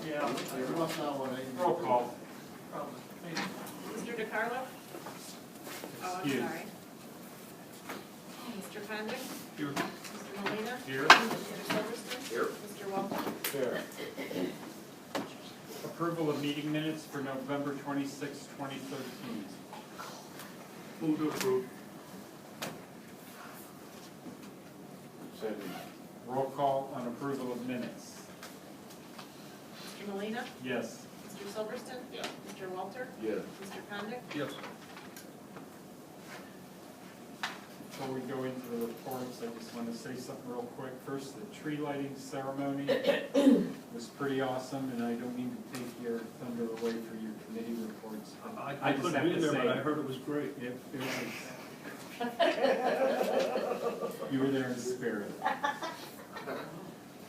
Yeah. Roll call. Mr. DeCarlo? Oh, I'm Excuse. sorry. Mr. Condon? Here. Mr. Molina? Here. Mr. Silverston? Here. Mr. Walter? Here. Approval of meeting minutes for November 26, 2013. Move to approve. Second. Roll call on approval of minutes. Mr. Molina? Yes. Mr. Silverston? Yeah. Mr. Walter? Yes. Mr. Condon? Yes. Before we go into the reports, I just want to say something real quick. First, the tree lighting ceremony was pretty awesome, and I don't mean to take your thunder away for your committee reports. but I just couldn't have be to there, say but I heard it was great. it was. You were there in spirit.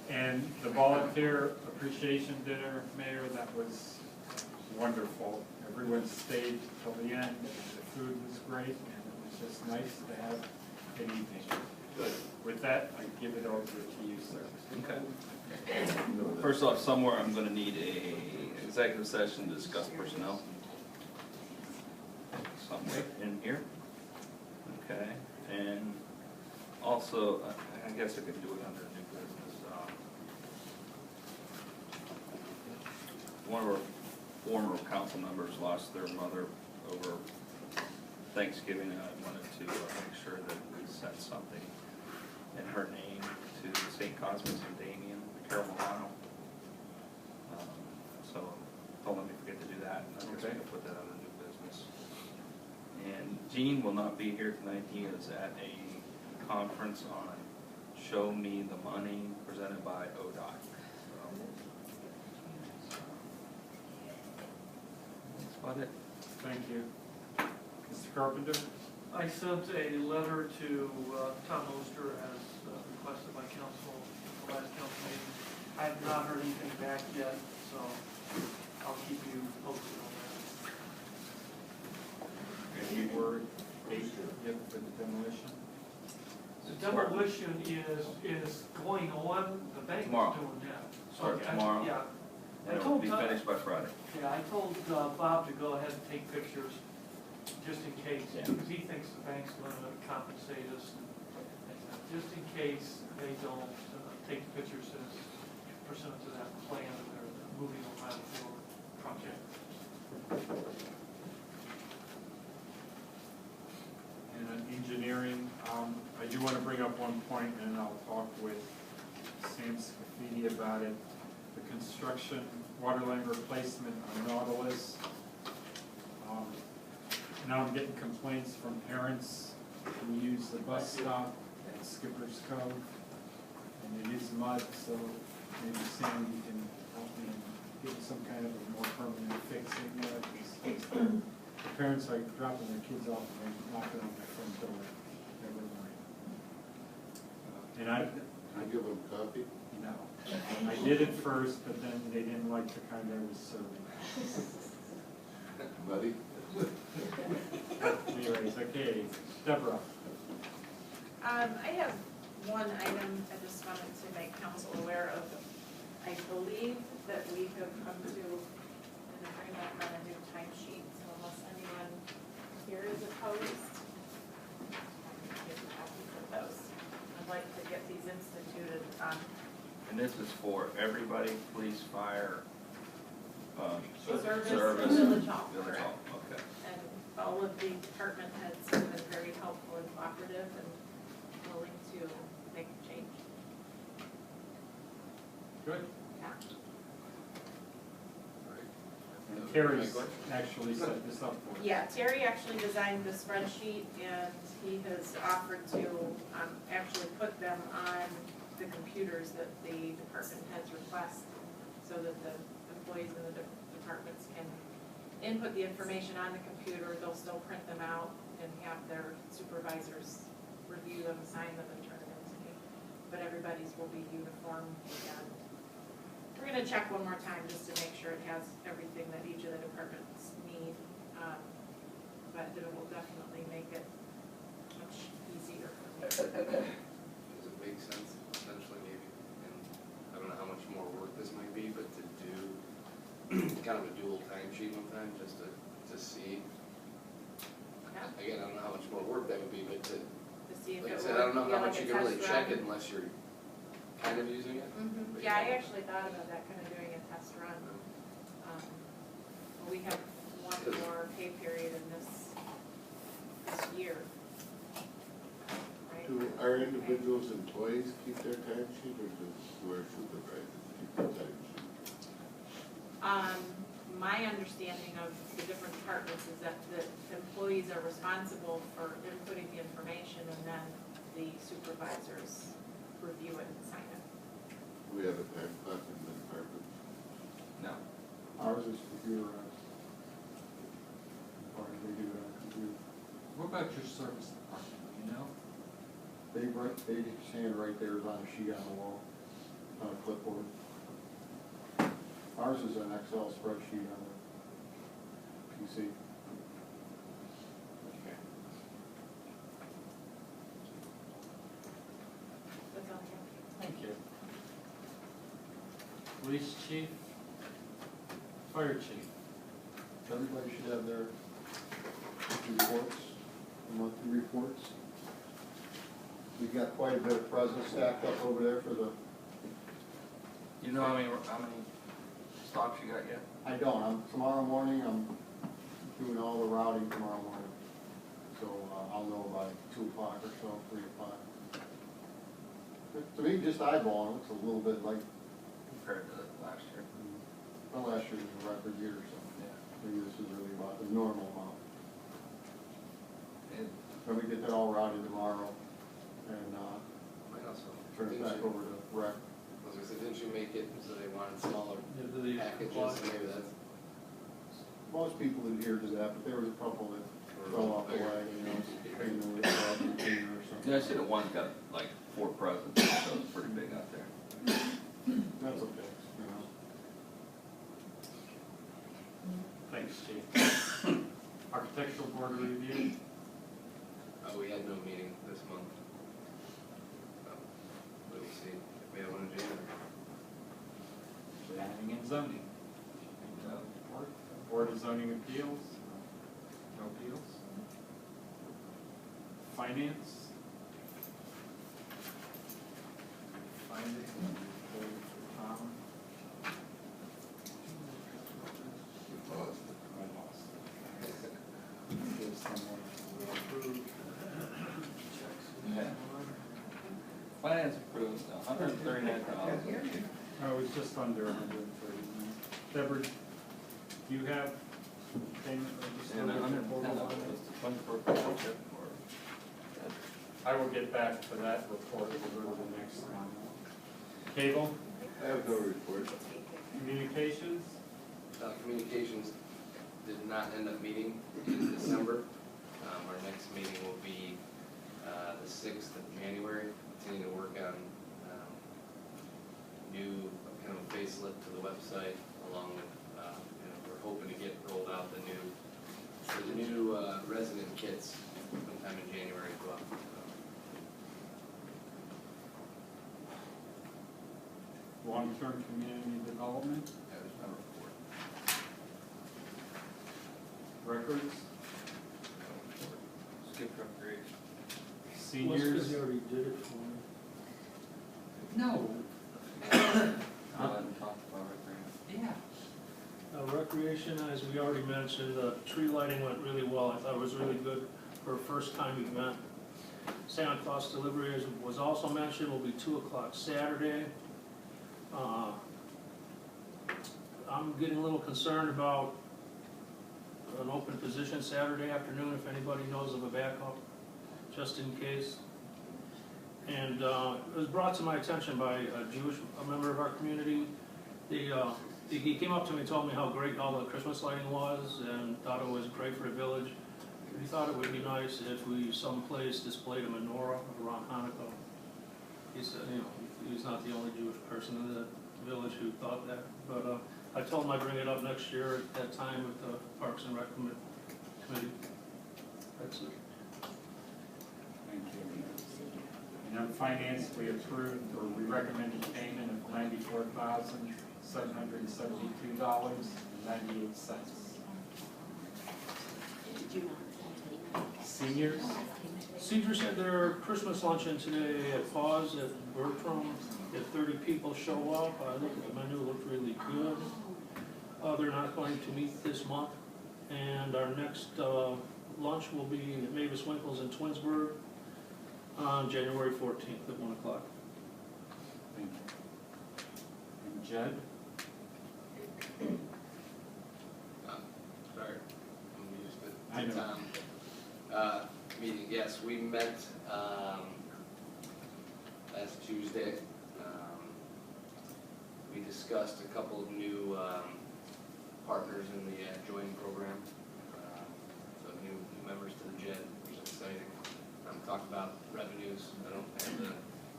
And the volunteer appreciation dinner, Mayor, that was wonderful. Everyone stayed till the end. The food was great, and it was just nice to have an evening. Good. With that, I give it over to you, sir. Okay. First off, somewhere I'm gonna need a executive session to discuss personnel. Somewhere in here. Okay, and also, I guess I could do it under new business. One of our former council members lost their mother over Thanksgiving, and I wanted to make sure that we sent something in her name to St. Cosmos and Damien, Carol Milano. So, don't let me forget to do that, and I'm just gonna put that under new business. And Gene will not be here tonight. He is at a conference on Show Me the Money presented by ODOT. That's about it. Thank you. Mr. Carpenter? I sent a letter to Tom Oster as requested by council at the last council meeting. I have not heard anything back yet, so I'll keep you posted on that. Any word, date yet for the demolition? The demolition is going on, the bank is Tomorrow. doing that. Start Okay, tomorrow. Yeah. I And it will told be Tom- finished by Friday. Yeah, I told Bob to go ahead and take pictures, just in case, Yeah. because he thinks the bank's gonna compensate us. Just in case they don't take pictures as pursuant to that plan that they're moving Ohio forward project. And on engineering, I do want to bring up one point, and I'll talk with Sam Scafidi about it. The construction water line replacement on Nautilus. Now I'm getting complaints from parents who use the bus stop at Skipper's Cove, and it is mud, so maybe Sam, you can help me get some kind of a more permanent fixing there, because the parents are dropping their kids off and they're knocking on their front door every morning. And I give them copy? no, I did it first, but then they didn't like the kind I was serving. Buddy? Anyways, okay, Deborah. I have one item I just wanted to make council aware of. I believe that we have come to an agreement on a new timesheet, so unless anyone here is opposed, get copies of those. I'd like to get these instituted on And this is for everybody, police, fire, service, service, village hall, village hall, correct. okay. And all of the department heads have been very helpful and cooperative and willing to make a change. Good. Yeah. And Terry's actually set this up for us. Yeah, Terry actually designed the spreadsheet and he has offered to actually put them on the computers that the department heads request so that the employees in the departments can input the information on the computer. They'll still print them out and have their supervisors review them, sign them, and turn them in to me. But everybody's will be uniform, and we're gonna check one more time just to make sure it has everything that each of the departments need. But it will definitely make it much easier for me. Does it make sense, essentially, maybe, and I don't know how much more work this might be, but to do kind of a dual time sheet one time, just to see. Yeah, Again, I don't know how much more work that would be, but to, to see if it like I would said, I don't know be how like much a you can really test check run. it unless you're kind of using it. Mhm. Yeah, I actually thought about that, kind of doing a test run. We have one more pay period in this year. Right? Do our individuals' employees keep their time sheet, or do our supervisors keep their time sheet? My understanding of the different departments is that the employees are responsible for inputting the information, and then the supervisors review it and sign it. Do we have a time clock in the department? No. Ours is computerized. Or they do it on computer. What about your service department, you know? They stand right there on a sheet on the wall, on a clipboard. Ours is an Excel spreadsheet on the PC. Okay. That's all I have. Thank you. Police chief, fire chief. Everybody should have their reports, monthly reports. We've got quite a bit of presents stacked up over there for the, You know how many stops you got yet? I don't, tomorrow morning, I'm doing all the routing tomorrow morning. So, I'll know by 2 o'clock or so, 3 o'clock. To me, just eyeballing, it's a little bit like, Compared to last year? well, last year was a record year or something. Yeah. Maybe this is really about the normal amount. And Then we get that all routed tomorrow and, Might also. turn it back over to rec. I was gonna say, didn't you make it so they wanted smaller Yeah, do they packages, comply? so maybe that's. Most people adhere to that, but there was a couple that fell off the wagon, you know, cleaner or something. yeah, I see that one's got like 4 presents, so it's pretty big out there. That's okay, you know. Thanks, Chief. Architectural board review. We had no meeting this month. But we'll see if we have one in January. Planning and zoning. Board of Zoning Appeals, no appeals. Finance. Finance, Tom. We lost it. I lost it. There's someone who approved. Yeah. Finance approved $139,000. Oh, it's just under 130. Deborah, do you have payment And registered? 110 of it was the 24th township or. I will get back to that report, we'll go to the next one. Cable, I have no report. communications, Communications did not end up meeting in December. Our next meeting will be the 6th of January. Continuing to work on new kind of facelift to the website, along with we're hoping to get rolled out the new resident kits sometime in January as well. long-term community development, There's no report. records, Skip recreation. seniors. already did it for me. No. I hadn't talked about recreation. Yeah. Recreation, as we already mentioned, tree lighting went really well. I thought it was really good for a first-time event. Santa Claus delivery was also mentioned, will be 2 o'clock Saturday. I'm getting a little concerned about an open position Saturday afternoon, if anybody knows of a backup, just in case. And it was brought to my attention by a member of our community. He came up to me and told me how great all the Christmas lighting was and thought it was great for the village. He thought it would be nice if we someplace displayed a menorah around Hanukkah. He said, you know, he's not the only Jewish person in the village who thought that. But I told him I'd bring it up next year at that time with the Parks and Rec Committee. That's it. Thank you. And on finance, we approved, or we recommended payment of $94,700 $772.98. Seniors, Seniors had their Christmas luncheon today at Paws at Bertram. If 30 people show up, I looked at the menu, it looked really good. They're not going to meet this month, and our next lunch will be at Mavis Winkle's in Twinsburg on January 14th at 1 o'clock. and Jed, Sorry, I'm used I to know. Tom. Meeting, yes, we met, last Tuesday. We discussed a couple of new, partners in the join program. So new members to the JED, which is exciting. Talked about revenues, I don't have the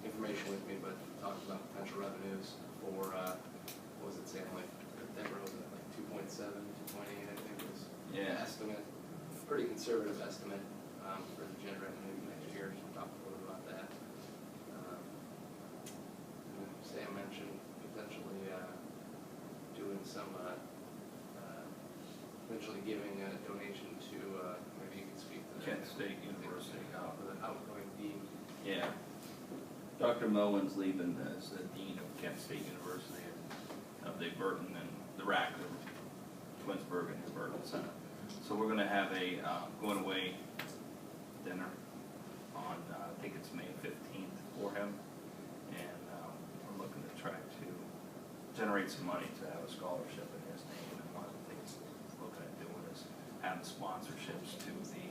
information with me, but talked about potential revenues for, what was it saying, like, Denver was at like 2.7, 2.8, I think was the Yeah. estimate. Pretty conservative estimate, for the JED revenue next year, so talked a little bit about that. Sam mentioned potentially, doing some, potentially giving a donation to, maybe you can speak to that. Kent State University. For the outgoing dean. Yeah. Dr. Moen's leaving as the dean of Kent State University of the Burton and the RAC of Twinsburg and the Burton Center. So we're gonna have a going away dinner on, I think it's May 15th for him. And we're looking to try to generate some money to have a scholarship in his name. And one of the things we're looking at doing is having sponsorships to the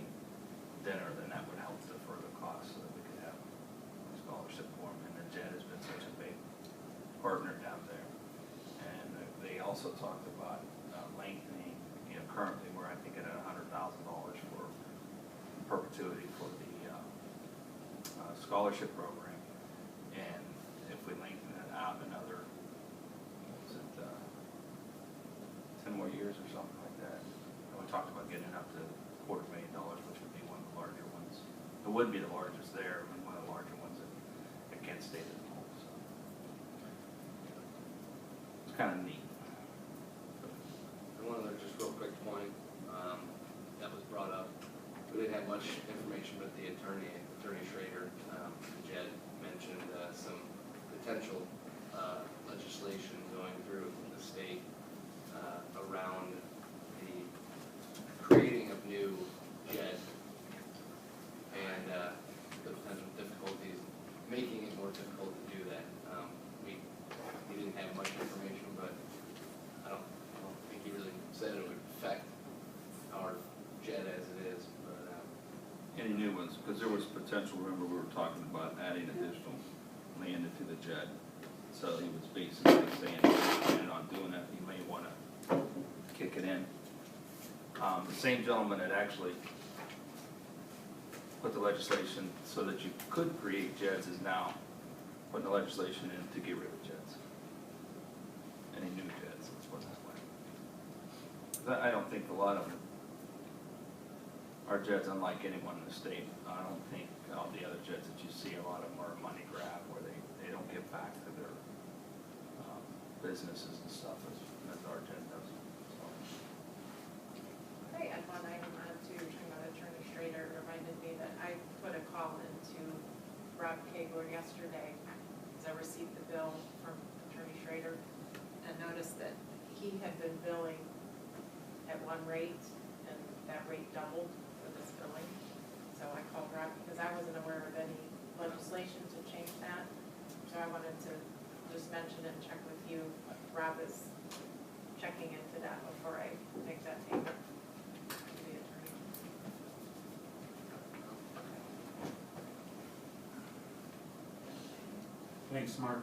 dinner, then that would help defer the cost so that we could have a scholarship for him. And then Jed has been such a big partner down there. And they also talked about lengthening, currently we're I think at $100,000 for perpetuity for the scholarship program. And if we lengthen it out another, what was it, 10 more years or something like that. And we talked about getting it up to $250,000, which would be one of the larger ones. It would be the largest there, and one of the larger ones at Kent State as well. So it's kind of neat. And one other just real quick point, that was brought up, we didn't have much information, but the Attorney Schrader, Jed mentioned, some potential, legislation going through the state, around the creating of new JED and, the potential difficulties, making it more difficult to do that. We didn't have much information, but I don't think he really said it would affect our JED as it is, but, Any new ones, because there was potential, remember we were talking about adding additional land into the JED. So he was basically saying, if you're planning on doing that, you may want to kick it in. The same gentleman that actually put the legislation so that you could create JEDs is now putting the legislation in to get rid of JEDs. Any new JEDs, let's put it that way. But I don't think a lot of them are JEDs unlike anyone in the state. I don't think all the other JEDs that you see, a lot of them are money grab where they don't give back to their businesses and stuff as our JED does. So. Okay, and one item on to talking about Attorney Schrader reminded me that I put a call into Rob Kegler yesterday as I received the bill from Attorney Schrader and noticed that he had been billing at one rate and that rate doubled for this billing. So I called Rob because I wasn't aware of any legislation to change that. So I wanted to just mention and check with you. Rob is checking into that before I make that payment to the attorney. thanks, Mark.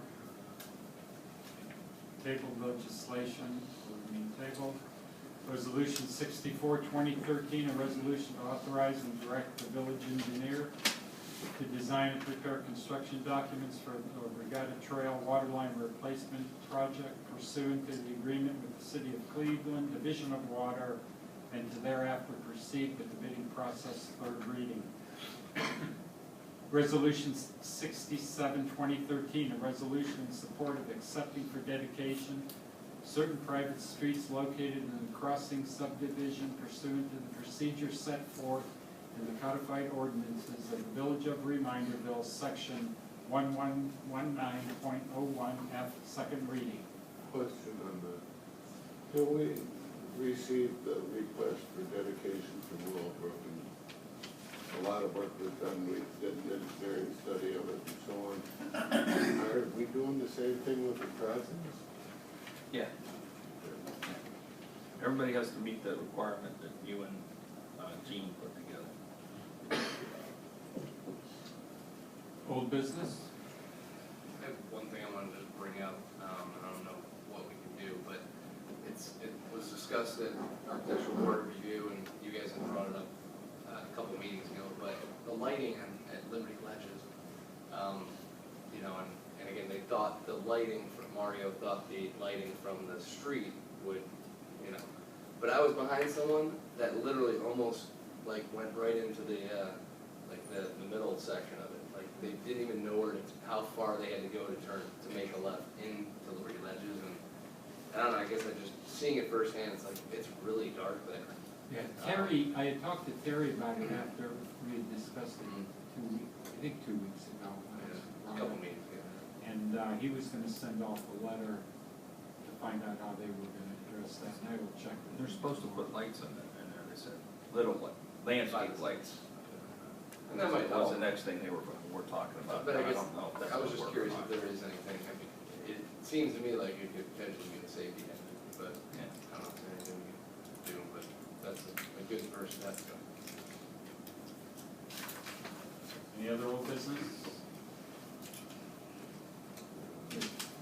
Tabled legislation, will remain tabled. Resolution 64, 2013, a resolution to authorize and direct the village engineer to design and prepare construction documents for the Regatta Trail Waterline Replacement Project pursuant to the agreement with the City of Cleveland, Division of Water, and to thereafter proceed with the bidding process, third reading. Resolution 67, 2013, a resolution in support of accepting for dedication certain private streets located in the crossing subdivision pursuant to the procedure set forth in the codified ordinances of the Village of Reminderville, section 1119.01F, second reading. Question on that. Have we received the request for dedication from Willowbrook? And a lot of work was done, we did an engineering study of it and so on. Are we doing the same thing with the crossings? Yeah. Everybody has to meet the requirement that you and Gene put together. Old business? I have one thing I wanted to just bring up, and I don't know what we can do, but it was discussed at architectural board review, and you guys had brought it up a couple meetings ago, but the lighting at Liberty Ledges, you know, and again, they thought the lighting Mario thought the lighting from the street would, you know, but I was behind someone that literally almost like went right into the, like the middle section of it. Like they didn't even know how far they had to go to turn, to make a left into Liberty Ledges, and I don't know, I guess I just, seeing it firsthand, it's like, it's really dark there. Yeah, Terry, I had talked to Terry about it after we had discussed it 2 weeks ago. when I was A around. couple meetings ago. And he was gonna send off a letter to find out how they were gonna address that, and I will check with them. They're supposed to put lights in there, they said, little landscape lights. And that might That was help. the next thing they were talking about, But I guess, don't know if that's I was gonna just work curious or if not. there is anything, I mean, it seems to me like it could potentially be a safety hazard, but Yeah. I don't know if there's anything we can do, but that's a good first step, so. Any other old business?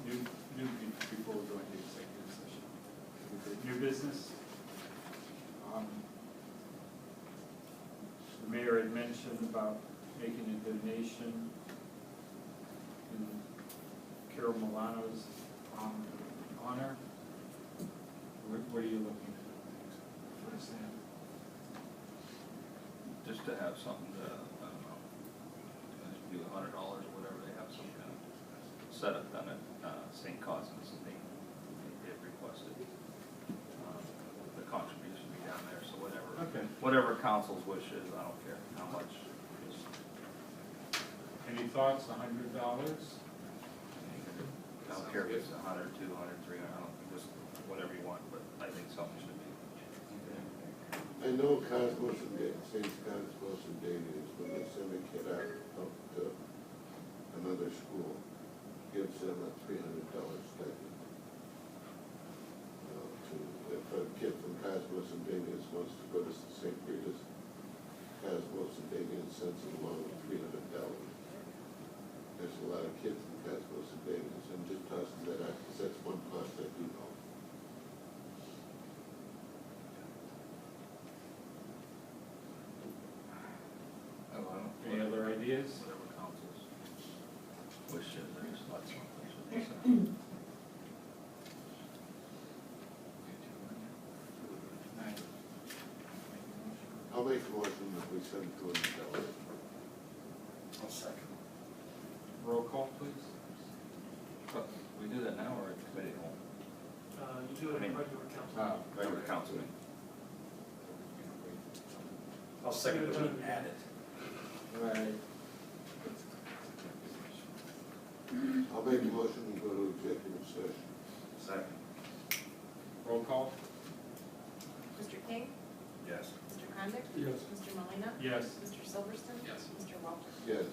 New, before we go into executive session. New business? The mayor had mentioned about making a donation in Carol Milano's honor. What are you looking at? First hand? Just to have something to, I don't know, do $100 or whatever, they have some kind of setup done at St. Cosmos, and they've requested the contribution be down there, so Okay. whatever council's wish is, I don't care how much. Just, Any thoughts, $100? I don't care if it's 100, 200, 300, I don't, just whatever you want, but I think something should be. I know Cosmos and St. Cosmos and Damien's, when they send a kid out up to another school, gives them a $300 stipend. If a kid from Cosmos and Damien's wants to go to St. Rita's, Cosmos and Damien's sends them along with $300. There's a lot of kids in Cosmos and Damien's, and just tossing that out, because that's one cost I do know. Any other ideas? Whatever council's wish is, there's lots of things. I'll make a motion that we send $200. I'll second. Roll call, please. But we do that now or at committee hall? You do it in regular council. Regular council meeting. I'll second it when added. Right. I'll make a motion to go to executive session. Second. Roll call? Mr. King? Yes. Mr. Condit? Yes. Mr. Molina. Yes. Mr. Silverston? Yes. Mr. Walter? Yes.